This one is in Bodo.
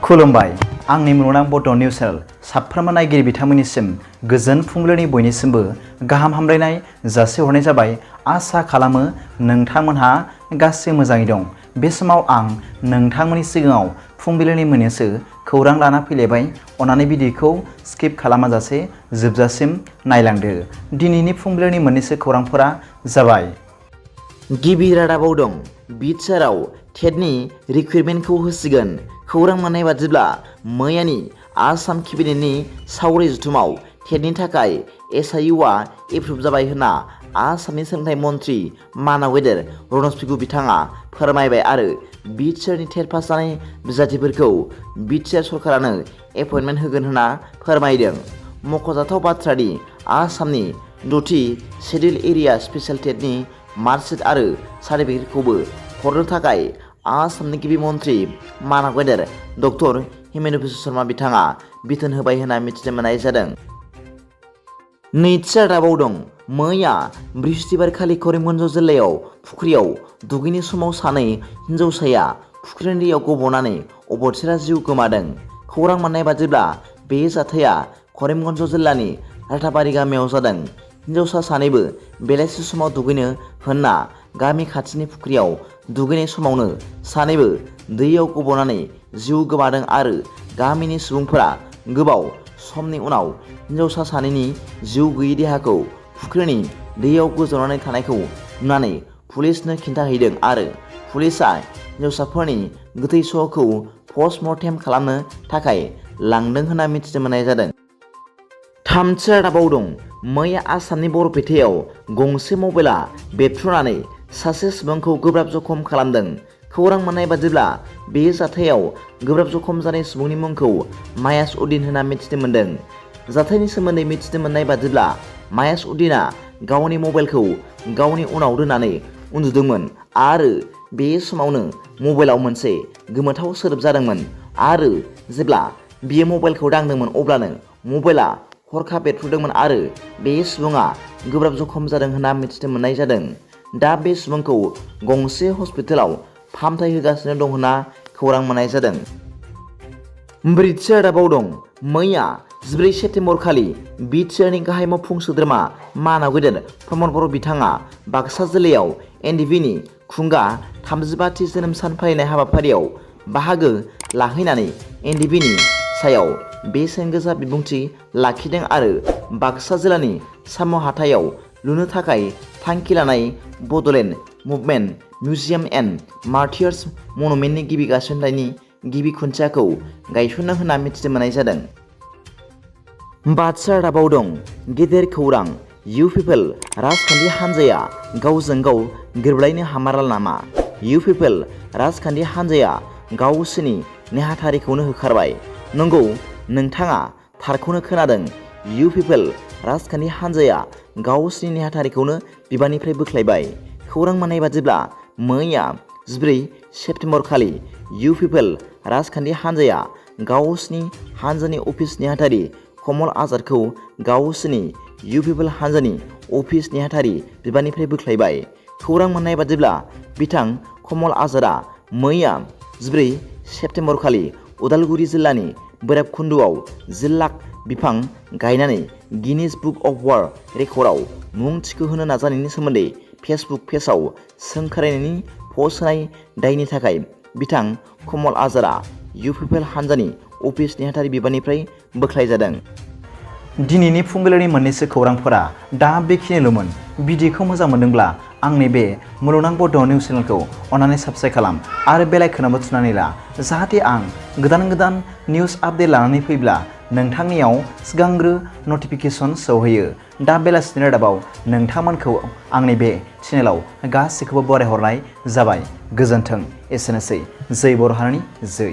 खुलुमबाय आंनि मुलुगनां बड' निउस चेनेल साफ्रोमबो नायगिरि बिथांमोननिसिम गोजोन फुंबिलिनि बयनिसिमबो गाहाम हामलायनाय जासिहरनाय जाबाय। आसा खालामो नोंथांमोनहा गासै मोजाङै दं। बे समाव आं नोंथांमोननि सिगाङाव फुंबिलिनि मोननैसो खौरां लाना फैलायबाय। अन्नानै भिडिअखौ स्किप खालामाजासे जोबजासिम नायलांदो। दिनैनि फुंबिलिनि मोननैसो खौरांफोरा जाबाय। गिबि रादाबाव दं BTRआव टेटनि रिक्रुइटमेन्टखौ होसिगोन। खौरां मोननाय बादिब्ला मैयानि आसाम केबिनेटनि सावराय जथुमाव टेटनि थाखाय SIUआ एप्रुभ जाबाय होनना आसामनि सोलोंथाइ मन्थ्रि मानाव गेदेर रनज पेगु बिथाङा फोरमायबाय आरो BTRनि टेट पास जानाय बिजाथिफोरखौ BTR सरकारानो एपइन्टमेन्ट होगोन होनना फोरमायदों। मख'जाथाव बाथ्रादि आसामनि 10थि शेड्युल एरिया स्पेसियेल टेटनि मार्कशीट आरो सार्टिफिकेटखौबो हरनो थाखाय आसामनि गिबि मन्थ्रि मानाव गेदेर डक्टर हिमेन्त बिश्व शर्मा बिथाङा बिथोन होबाय होनना मिथिनो मोननाय जादों। नैथि रादाबाव दं मैया बृहस्पतिबारखालि करिमगन्ज जिल्लायाव फुख्रियाव दुगैनाय समाव सानै हिन्जावसाया फुख्रिनि दैयाव गबनानै अबथिरा जिउ गोमादों। खौरां मोननाय बादिब्ला बे जाथाया करिमगन्ज जिल्लानि राथाबारि गामियाव जादों। हिन्जावसा सानैबो बेलासि समाव दुगैनो होनना गामि खाथिनि फुख्रियाव दुगैनाय समावनो सानैबो दैयाव गबनानै जिउ गोमादों आरो गामिनि सुबुंफोरा गोबाव समनि उनाव हिन्जावसा सानैनि जिउ गैयै देहाखौ फुख्रिनि दैयाव गोजावनानै थानायखौ नुनानै पुलिसनो खिन्थाहैदों आरो पुलिसआ हिन्जावसाफोरनि गोथै सहखौ पस्टमर्टेम खालामनो थाखाय लांदों होनना मिथिनो मोननाय जादों। थामथि रादाबाव दं मैया आसामनि बरपेटायाव गंसे मबाइलआ बेरफ्रुनानै सासे सुबुंखौ गोब्राब जखम खालामदों। खौरां मोननाय बादिब्ला बे जाथायाव गोब्राब जखम जानाय सुबुंनि मुंखौ मायास उद्दिन होनना मिथिनो मोन्दों। जाथायनि सोमोन्दै मिथिनो मोननाय बादिब्ला मायास उद्दिना गावनि मबाइलखौ गावनि उनाव दोननानै उन्दुदोंमोन आरो बे समावनो मबाइलाव मोनसे गोमोथाव सोदोब जादोंमोन आरो जेब्ला बियो मबाइलखौ दांदोंमोन अब्लानो मबाइला हरखाब बेरफ्रुदोंमोन आरो बे सुबुङा गोब्राब जखम जादों होनना मिथिनो मोननाय जादों। दा बे सुबुंखौ गंसे हस्पिटालाव फाहामथाय होगासिनो दं होनना खौरां मोननाय जादों। ब्रैथि रादाबाव दं मैया 14 सेप्तेम्बर खालि BTRनि गाहाय मावफुं सोद्रोमा मानाव गेदेर प्रमद बर' बिथाङा बाक्सा जिल्लायाव NDPनि खुंगा 35थि जोनोम सान फालिनाय हाबाफारियाव बाहागो लाहैनानै NDPनि सायाव बेसेन गोसा बिबुंथि लाखिदों आरो बाक्सा जिल्लानि साम' हाथायाव लुनो थाखाय थांखि लानाय Bodoland movement museum and martyrs मनुमेन्टनि गिबि गायसनथायनि गिबि खुन्थियाखौ गायसनदों होनना मिथिनो मोननाय जादों। बाथि रादाबाव दं गेदेर खौरां इउ पिपल राजखान्थि हान्जाया गावजों गाव गोरोबलायनो हामारा नामा? इउ पिपल राजखान्थि हान्जाया गावसोरनि नेहाथारिखौनो होखारबाय। नंगौ, नोंथाङा थारखौनो खोनादों। इउ पिपल राजखान्थि हान्जाया गावसोरनि नेहाथारिखौनो बिबाननिफ्राय बोख्लायबाय। खौरां मोननाय बादिब्ला मैया 14 सेप्तेम्बर खालि इउ पिपल राजखान्थि हान्जाया गावसोरनि हान्जानि अफिस नेहाथारि कमल आजादखौ गावसोरनि इउ पिपल हान्जानि अफिस नेहाथारि बिबाननिफ्राय बोख्लायबाय। खौरां मोननाय बादिब्ला बिथां कमल आजादआ मैया 14 सेप्तेम्बर खालि उदालगुरि जिल्लानि बैराबकुन्दुआव 1 लाख बिफां गायनानै गिनिज बुक अफ वर्ल्ड रेकर्डआव मुं थिखोहोनो नाजानायनि सोमोन्दै फेसबुक पेजआव सोंखारिनायनि पस्ट होनाय दायनि थाखाय बिथां कमल आजादआ इउ पिपल हान्जानि अफिस नेहाथारि बिबाननिफ्राय बोख्लायजादों। दिनैनि फुंबिलिनि मोननैसो खौरांफोरा दा बेखिनिल'मोन। भिडिअखौ मोजां मोनदोंब्ला आंनि बे मुलुगनां बड' निउस चेनेलखौ अन्नानै साबस्क्राइब खालाम आरो बेल आइकनआवबो थुनानै ला, जाहाथे आं गोदान निउस आपडेट लानानै फैब्ला नोंथांनियाव सिगांग्रो नटिफिकेसन सौहैयो। दा बेलासिनि रादाबाव नोंथांमोनखौ आंनि बे चेनेलाव गासैखौबो बरायहरनाय जाबाय। गोजोन्थों। एसेनोसै। जै बर' हारिनि जै।